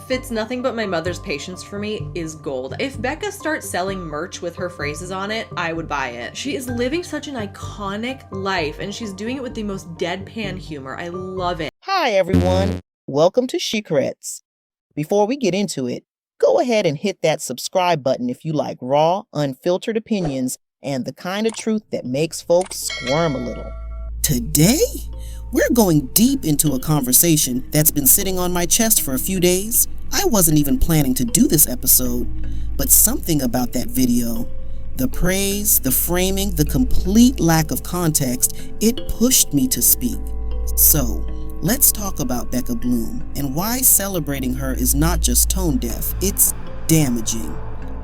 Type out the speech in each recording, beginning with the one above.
fits nothing but my mother's patience for me is gold. If Becca starts selling merch with her phrases on it, I would buy it. She is living such an iconic life and she's doing it with the most deadpan humor. I love it. Hi everyone, welcome to Shhhcrets. Before we get into it, go ahead and hit that subscribe button if you like raw, unfiltered opinions and the kind of truth that makes folks squirm a little. Today, we're going deep into a conversation that's been sitting on my chest for a few days. I wasn't even planning to do this episode, but something about that video, the praise, the framing, the complete lack of context, it pushed me to speak. So, let's talk about Becca Bloom and why celebrating her is not just tone deaf, it's damaging.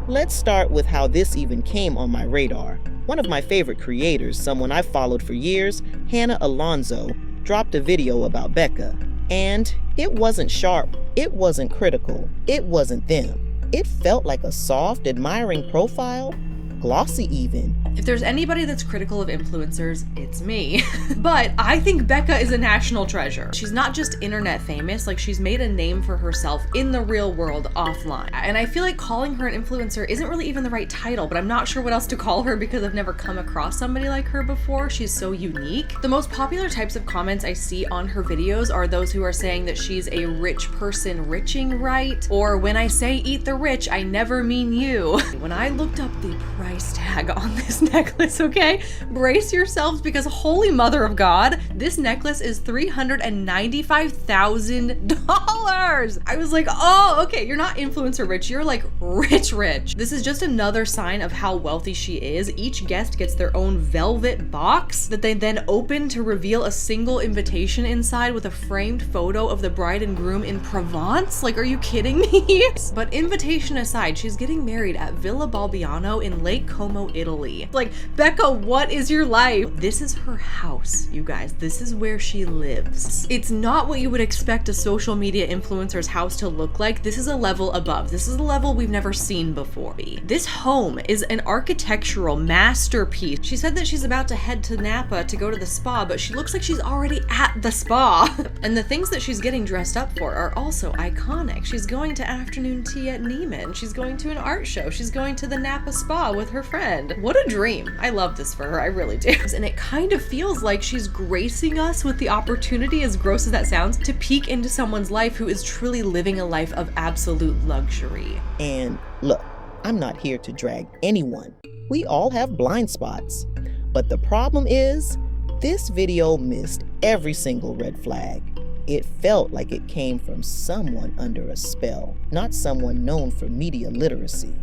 Let's start with how this even came on my radar. One of my favorite creators, someone I've followed for years, Alonzo, dropped a video about Becca. And it wasn't sharp, it wasn't critical, it wasn't them. It felt like a soft, admiring profile, glossy even. If there's anybody that's critical of influencers, it's me. But I think Becca is a national treasure. She's not just internet famous, like she's made a name for herself in the real world offline. And I feel like calling her an influencer isn't really even the right title, but I'm not sure what else to call her because I've never come across somebody like her before. She's so unique. The most popular types of comments I see on her videos are those who are saying that she's a rich person riching right, or when I say eat the rich, I never mean you. When I looked up the price tag on this necklace, okay? Brace yourselves because holy mother of God, this necklace is $395,000. I was like, oh, okay, you're not influencer rich, you're like rich. This is just another sign of how wealthy she is. Each guest gets their own velvet box that they then open to reveal a single invitation inside with a framed photo of the bride and groom in Provence. Like, are you kidding me? But invitation aside, she's getting married at Villa Balbiano in Lake Como, Italy. Like, Becca, what is your life? This is her house, you guys. This is where she lives. It's not what you would expect a social media influencer's house to look like. This is a level above. This is a level we've never seen before. This home is an architectural masterpiece. She said that she's about to head to Napa to go to the spa, but she looks like she's already at the spa. And the things that she's getting dressed up for are also iconic. She's going to afternoon tea at Neiman. She's going to an art show. She's going to the Napa spa with her friend. What a dream. I love this for her. I really do. And it kind of feels like she's gracing us with the opportunity, as gross as that sounds, to peek into someone's life who is truly living a life of absolute luxury. And look, I'm not here to drag anyone. We all have blind spots. But the problem is, this video missed every single red flag. It felt like it came from someone under a spell, not someone known for media literacy.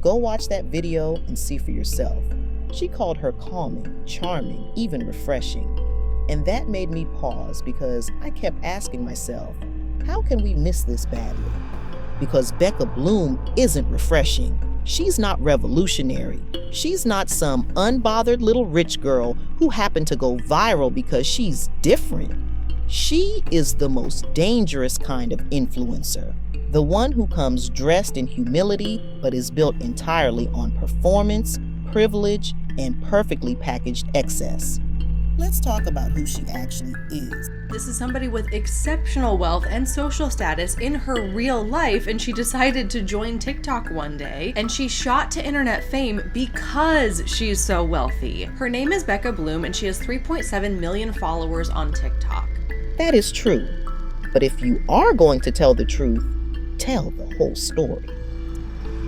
Go watch that video and see for yourself. She called her calming, charming, even refreshing. And that made me pause because I kept asking myself, how can we miss this badly? Because Becca Bloom isn't refreshing. She's not revolutionary. She's not some unbothered little rich girl who happened to go viral because she's different. She is the most dangerous kind of influencer. The one who comes dressed in humility but is built entirely on performance, privilege, and perfectly packaged excess. Let's talk about who she actually is. This is somebody with exceptional wealth and social status in her real life, and she decided to join TikTok one day, and she shot to internet fame because she's so wealthy. Her name is Becca Bloom, and she has 3.7 million followers on TikTok. That is true. But if you are going to tell the truth, tell the whole story.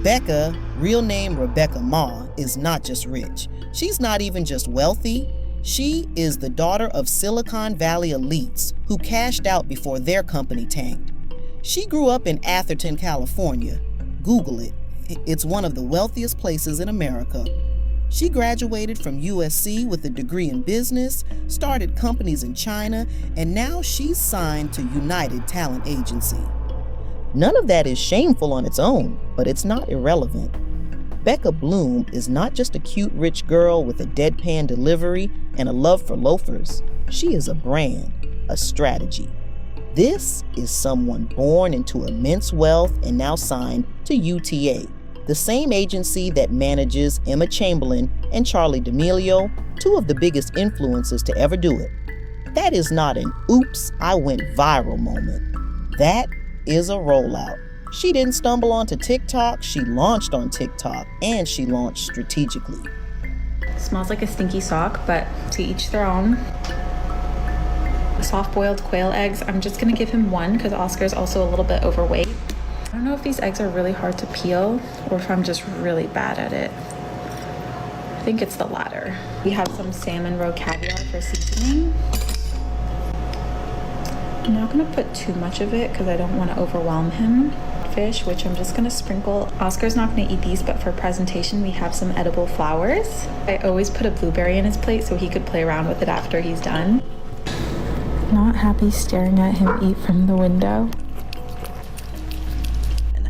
Becca, real name Rebecca Ma, is not just rich. She's not even just wealthy. She is the daughter of Silicon Valley elites who cashed out before their company tanked. She grew up in Atherton, California. Google it. It's one of the wealthiest places in America. She graduated from USC with a degree in business, started companies in China, and now she's signed to United Talent Agency. None of that is shameful on its own, but it's not irrelevant. Becca Bloom is not just a cute rich girl with a deadpan delivery and a love for loafers. She is a brand, a strategy. This is someone born into immense wealth and now signed to UTA, the same agency that manages Emma Chamberlain and Charli D'Amelio, two of the biggest influencers to ever do it. That is not an oops, I went viral moment. That is a rollout. She didn't stumble onto TikTok, she launched on TikTok, and she launched strategically. Smells like a stinky sock, but to each their own. Soft-boiled quail eggs. I'm just gonna give him one because Oscar's also a little bit overweight. I don't know if these eggs are really hard to peel or if I'm just really bad at it. I think it's the latter. We have some salmon roe caviar for seasoning. I'm not gonna put too much of it because I don't want to overwhelm him. Fish, which I'm just gonna sprinkle. Oscar's not gonna eat these, but for presentation we have some edible flowers. I always put a blueberry in his plate so he could play around with it after he's done. Not happy staring at him eat from the window.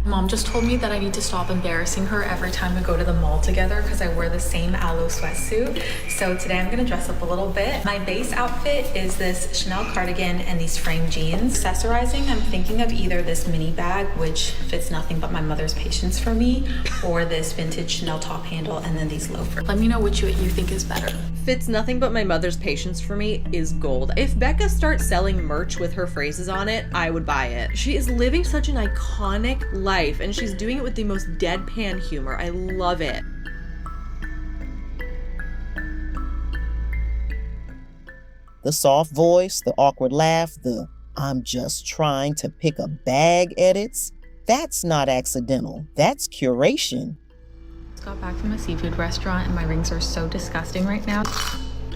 Mom just told me that I need to stop embarrassing her every time we go to the mall together because I wear the same aloe sweatsuit. So today I'm gonna dress up a little bit. My base outfit is this Chanel cardigan and these frame jeans. Accessorizing, I'm thinking of either this mini bag, which fits nothing but my mother's patience for me, or this vintage Chanel top handle and then these loafers. Let me know which you think is better. Fits nothing but my mother's patience for me is gold. If Becca starts selling merch with her phrases on it, I would buy it. She is living such an iconic life and she's doing it with the most deadpan humor. I love it. The soft voice, the awkward laugh, the "I'm just trying to pick a bag" edits, that's not accidental. That's curation. Got back from a seafood restaurant and my rings are so disgusting right now.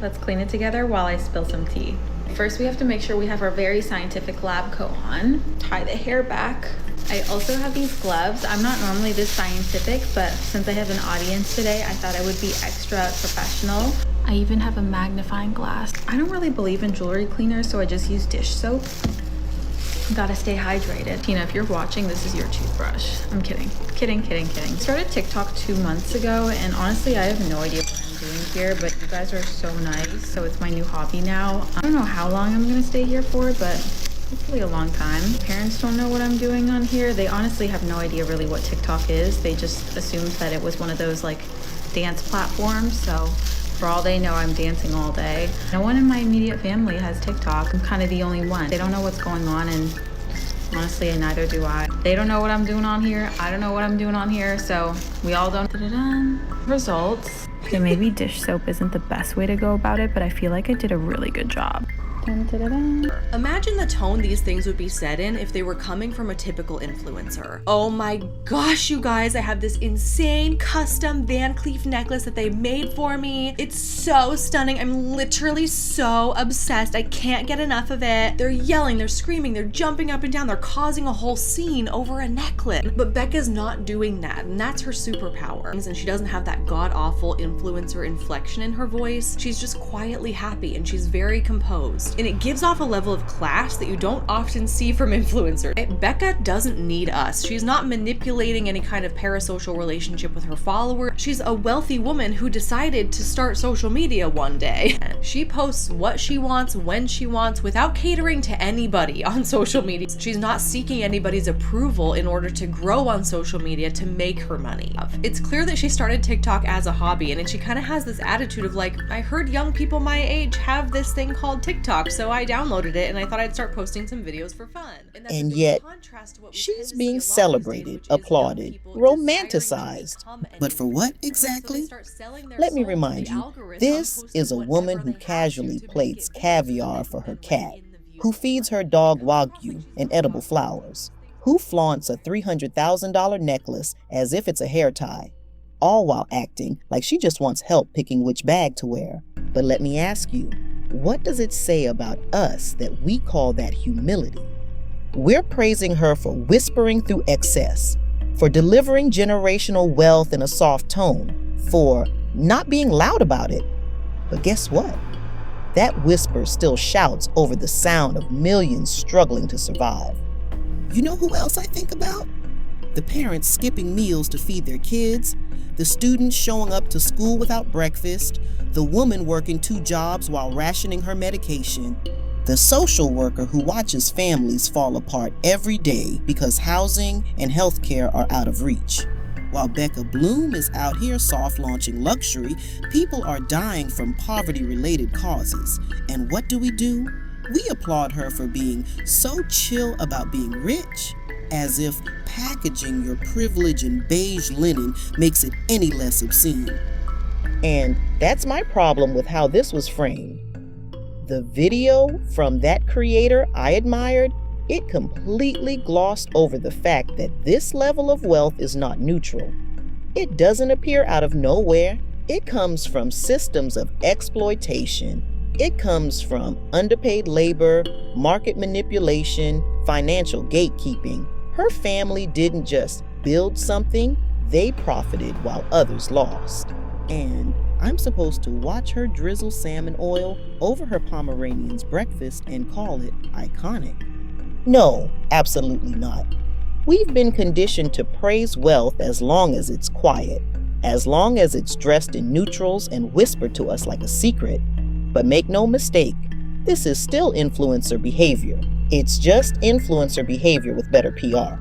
Let's clean it together while I spill some tea. First, we have to make sure we have our very scientific lab coat on. Tie the hair back. I also have these gloves. I'm not normally this scientific, but since I have an audience today, I thought I would be extra professional. I even have a magnifying glass. I don't really believe in jewelry cleaners, so I just use dish soap. Gotta stay hydrated. Tina, if you're watching, this is your toothbrush. I'm kidding. Kidding. Started TikTok 2 months ago, and honestly, I have no idea what I'm doing here, but you guys are so nice, so it's my new hobby now. I don't know how long I'm gonna stay here for, but hopefully a long time. Parents don't know what I'm doing on here. They honestly have no idea really what TikTok is. They just assumed that it was one of those like dance platforms, so for all they know, I'm dancing all day. No one in my immediate family has TikTok. I'm kind of the only one. They don't know what's going on, and honestly, neither do I. They don't know what I'm doing on here. I don't know what I'm doing on here, so we all don't. Results. Okay, maybe dish soap isn't the best way to go about it, but I feel like I did a really good job. Imagine the tone these things would be said in if they were coming from a typical influencer. Oh my gosh, you guys, I have this insane custom Van Cleef necklace that they made for me. It's so stunning. I'm literally so obsessed. I can't get enough of it. They're yelling, they're screaming, they're jumping up and down, they're causing a whole scene over a necklace. But Becca's not doing that, and that's her superpower. And she doesn't have that god-awful influencer inflection in her voice. She's just quietly happy and she's very composed. And it gives off a level of class that you don't often see from influencers. Becca doesn't need us. She's not manipulating any kind of parasocial relationship with her followers. She's a wealthy woman who decided to start social media one day. She posts what she wants, when she wants, without catering to anybody on social media. She's not seeking anybody's approval in order to grow on social media to make her money. It's clear that she started TikTok as a hobby, and she kind of has this attitude of like, I heard young people my age have this thing called TikTok, so I downloaded it and I thought I'd start posting some videos for fun. And yet, she's being celebrated, applauded, romanticized. But for what exactly? Let me remind you, this is a woman who casually plates caviar for her cat, who feeds her dog wagyu and edible flowers, who flaunts a $300,000 necklace as if it's a hair tie, all while acting like she just wants help picking which bag to wear. But let me ask you, what does it say about us that we call that humility? We're praising her for whispering through excess, for delivering generational wealth in a soft tone, for not being loud about it. But guess what? That whisper still shouts over the sound of millions struggling to survive. You know who else I think about? The parents skipping meals to feed their kids, the students showing up to school without breakfast, the woman working 2 jobs while rationing her medication, the social worker who watches families fall apart every day because housing and healthcare are out of reach. While Becca Bloom is out here soft launching luxury, people are dying from poverty-related causes. And what do? We applaud her for being so chill about being rich, as if packaging your privilege in beige linen makes it any less obscene. And that's my problem with how this was framed. The video from that creator I admired, it completely glossed over the fact that this level of wealth is not neutral. It doesn't appear out of nowhere. It comes from systems of exploitation. It comes from underpaid labor, market manipulation, financial gatekeeping. Her family didn't just build something, they profited while others lost. And I'm supposed to watch her drizzle salmon oil over her Pomeranian's breakfast and call it iconic? No, absolutely not. We've been conditioned to praise wealth as long as it's quiet, as long as it's dressed in neutrals and whispered to us like a secret. But make no mistake, this is still influencer behavior. It's just influencer behavior with better PR.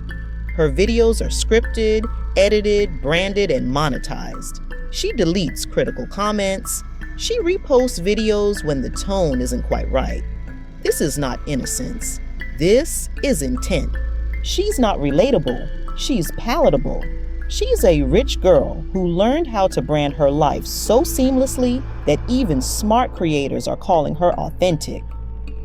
Her videos are scripted, edited, branded, and monetized. She deletes critical comments. She reposts videos when the tone isn't quite right. This is not innocence. This is intent. She's not relatable. She's palatable. She's a rich girl who learned how to brand her life so seamlessly that even smart creators are calling her authentic.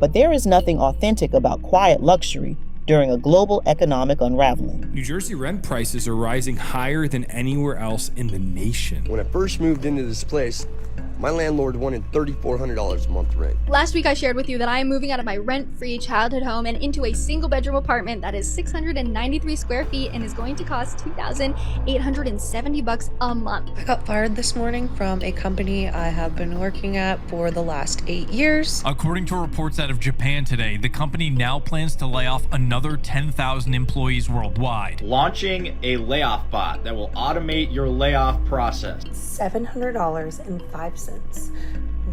But there is nothing authentic about quiet luxury during a global economic unraveling. New Jersey rent prices are rising higher than anywhere else in the nation. When I first moved into this place, my landlord wanted $3,400 a month rent. Last week I shared with you that I am moving out of my rent-free childhood home and into a single-bedroom apartment that is 693 square feet and is going to cost $2,870 a month. I got fired this morning from a company I have been working at for the last 8 years. According to reports out of Japan today, the company now plans to lay off another 10,000 employees worldwide. Launching a layoff bot that will automate your layoff process. $700.05.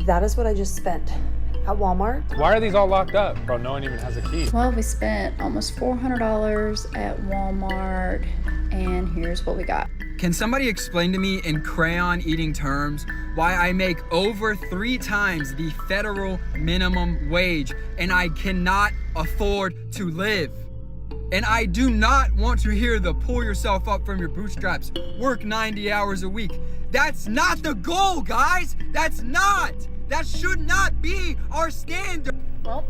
That is what I just spent at Walmart. Why are these all locked up? Bro, no one even has a key. Well, we spent almost $400 at Walmart, and here's what we got. Can somebody explain to me in crayon-eating terms why I make over 3 times the federal minimum wage and I cannot afford to live? And I do not want to hear the pull yourself up from your bootstraps, work 90 hours a week. That's not the goal, guys. That should not be our standard. Well,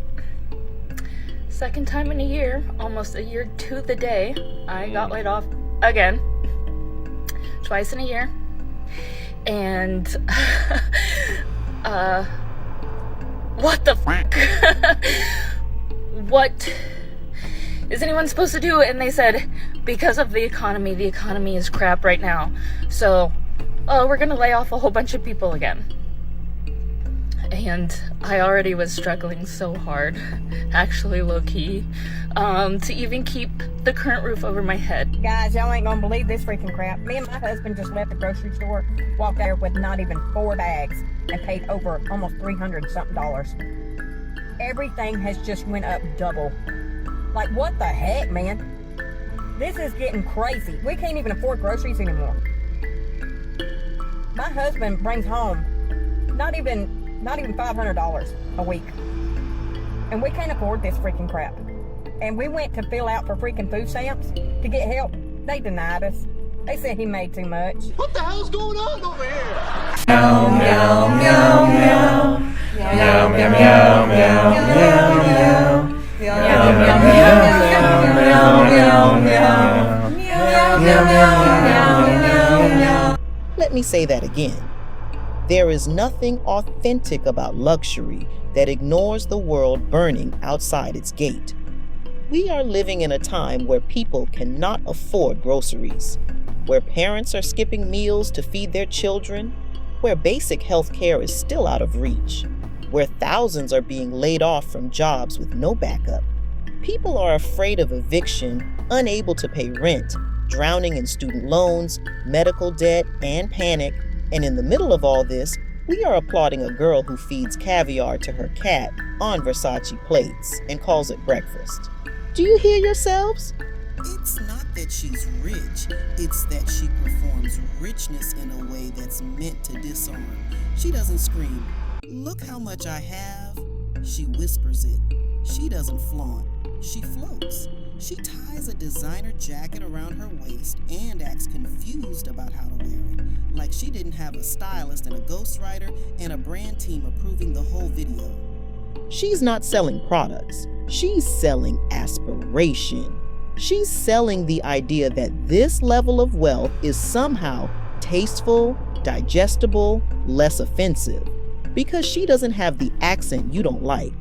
second time in a year, almost a year to the day, I got laid off again. Twice in a year. And, what the fuck? What is anyone supposed to do? And they said, because of the economy is crap right now. So, we're gonna lay off a whole bunch of people again. And I already was struggling so hard, actually low-key, to even keep the current roof over my head. Guys, y'all ain't gonna believe this freaking crap. Me and my husband just left the grocery store, walked there with not even 4 bags, and paid over almost $300 something. Everything has just went up double. Like, what the heck, man? This is getting crazy. We can't even afford groceries anymore. My husband brings home not even $500 a week. And we can't afford this freaking crap. And we went to fill out for freaking food stamps to get help. They denied us. They said he made too much. What the hell's going on over here? Meow, meow, meow, meow. Meow, meow, meow, meow, meow, meow. Meow, meow, meow, meow, meow, meow. Meow, meow, meow, meow, meow. Let me say that again. There is nothing authentic about luxury that ignores the world burning outside its gate. We are living in a time where people cannot afford groceries, where parents are skipping meals to feed their children, where basic health care is still out of reach, where thousands are being laid off from jobs with no backup. People are afraid of eviction, unable to pay rent, drowning in student loans, medical debt, and panic. And in the middle of all this, we are applauding a girl who feeds caviar to her cat on Versace plates and calls it breakfast. Do you hear yourselves? It's not that she's rich, it's that she performs richness in a way that's meant to disarm. She doesn't scream, "Look how much I have." She whispers it. She doesn't flaunt. She floats. She ties a designer jacket around her waist and acts confused about how to wear it, like she didn't have a stylist and a ghostwriter and a brand team approving the whole video. She's not selling products. She's selling aspiration. She's selling the idea that this level of wealth is somehow tasteful, digestible, less offensive. Because she doesn't have the accent you don't like.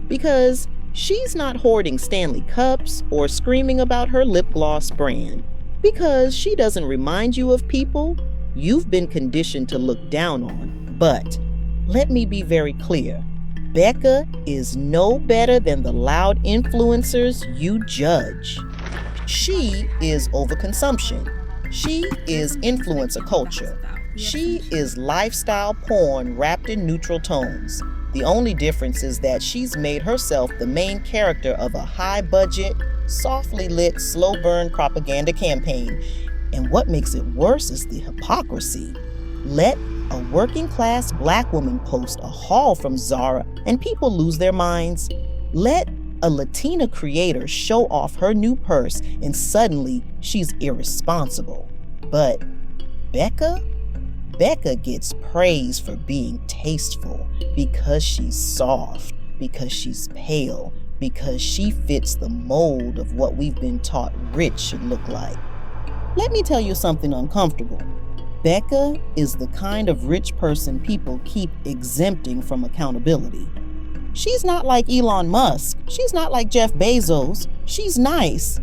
Because she's not hoarding Stanley cups or screaming about her lip gloss brand. Because she doesn't remind you of people you've been conditioned to look down on. But let me be very clear. Becca is no better than the loud influencers you judge. She is overconsumption. She is influencer culture. She is lifestyle porn wrapped in neutral tones. The only difference is that she's made herself the main character of a high-budget, softly lit, slow-burn propaganda campaign. And what makes it worse is the hypocrisy. Let a working-class black woman post a haul from Zara and people lose their minds. Let a Latina creator show off her new purse and suddenly she's irresponsible. But Becca gets praise for being tasteful because she's soft, because she's pale, because she fits the mold of what we've been taught rich should look like. Let me tell you something uncomfortable. Becca is the kind of rich person people keep exempting from accountability. She's not like Elon Musk. She's not like Jeff Bezos. She's nice.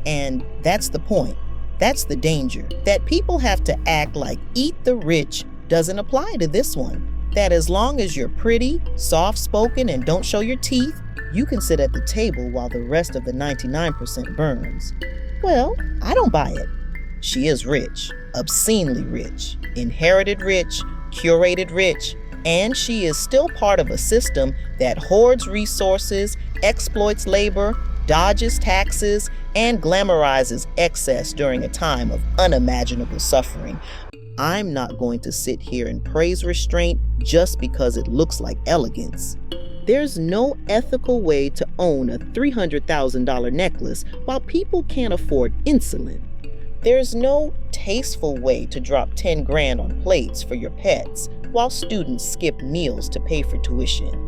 And that's the point. That's the danger. That people have to act like eat the rich doesn't apply to this one. That as long as you're pretty, soft-spoken, and don't show your teeth, you can sit at the table while the rest of the 99% burns. Well, I don't buy it. She is rich, obscenely rich, inherited rich, curated rich, and she is still part of a system that hoards resources, exploits labor, dodges taxes, and glamorizes excess during a time of unimaginable suffering. I'm not going to sit here and praise restraint just because it looks like elegance. There's no ethical way to own a $300,000 necklace while people can't afford insulin. There's no tasteful way to drop 10 grand on plates for your pets while students skip meals to pay for tuition.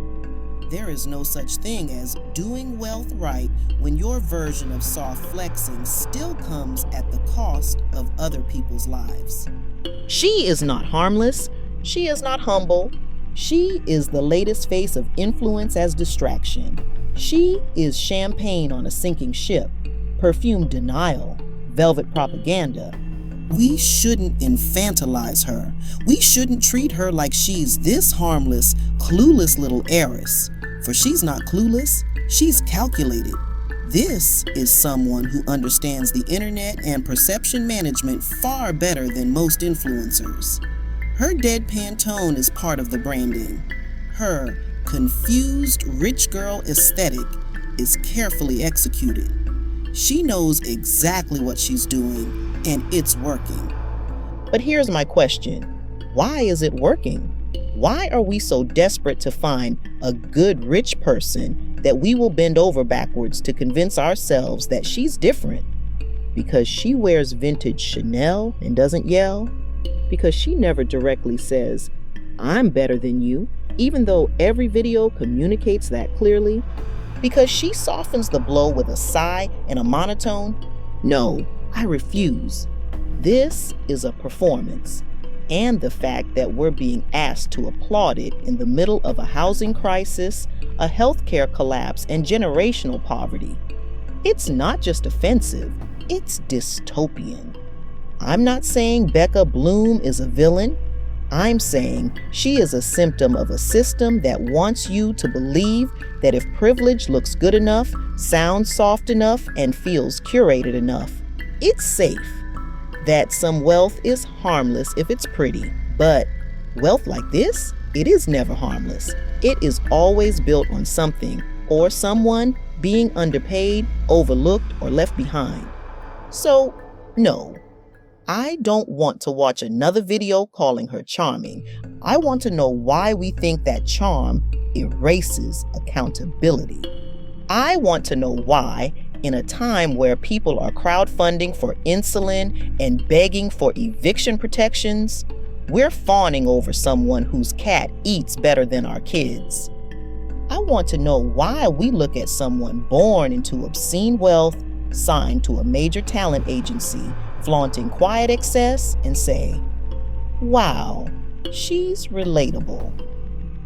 There is no such thing as doing wealth right when your version of soft flexing still comes at the cost of other people's lives. She is not harmless. She is not humble. She is the latest face of influence as distraction. She is champagne on a sinking ship, perfume denial, velvet propaganda. We shouldn't infantilize her. We shouldn't treat her like she's this harmless, clueless little heiress. For she's not clueless, she's calculated. This is someone who understands the internet and perception management far better than most influencers. Her deadpan tone is part of the branding. Her confused rich girl aesthetic is carefully executed. She knows exactly what she's doing, and it's working. But here's my question. Why is it working? Why are we so desperate to find a good rich person that we will bend over backwards to convince ourselves that she's different? Because she wears vintage Chanel and doesn't yell? Because she never directly says, "I'm better than you," even though every video communicates that clearly? Because she softens the blow with a sigh and a monotone? No, I refuse. This is a performance. And the fact that we're being asked to applaud it in the middle of a housing crisis, a healthcare collapse, and generational poverty. It's not just offensive, it's dystopian. I'm not saying Becca Bloom is a villain. I'm saying she is a symptom of a system that wants you to believe that if privilege looks good enough, sounds soft enough, and feels curated enough, it's safe. That some wealth is harmless if it's pretty, but wealth like this, it is never harmless. It is always built on something or someone being underpaid, overlooked, or left behind. So, no. I don't want to watch another video calling her charming. I want to know why we think that charm erases accountability. I want to know why, In a time where people are crowdfunding for insulin and begging for eviction protections, we're fawning over someone whose cat eats better than our kids. I want to know why we look at someone born into obscene wealth, signed to a major talent agency, flaunting quiet excess, and say, wow, she's relatable.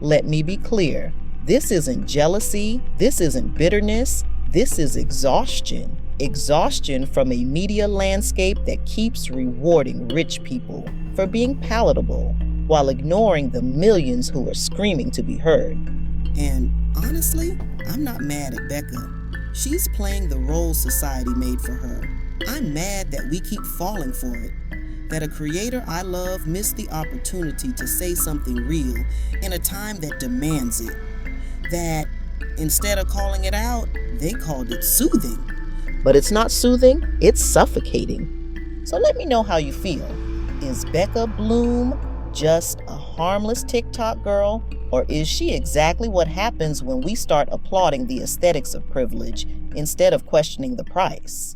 Let me be clear, this isn't jealousy, this isn't bitterness, this is exhaustion. Exhaustion from a media landscape that keeps rewarding rich people for being palatable while ignoring the millions who are screaming to be heard. And honestly, I'm not mad at Becca. She's playing the role society made for her. I'm mad that we keep falling for it. That a creator I love missed the opportunity to say something real in a time that demands it. That instead of calling it out, they called it soothing. But it's not soothing, it's suffocating. So let me know how you feel. Is Becca Bloom just a harmless TikTok girl? Or is she exactly what happens when we start applauding the aesthetics of privilege instead of questioning the price?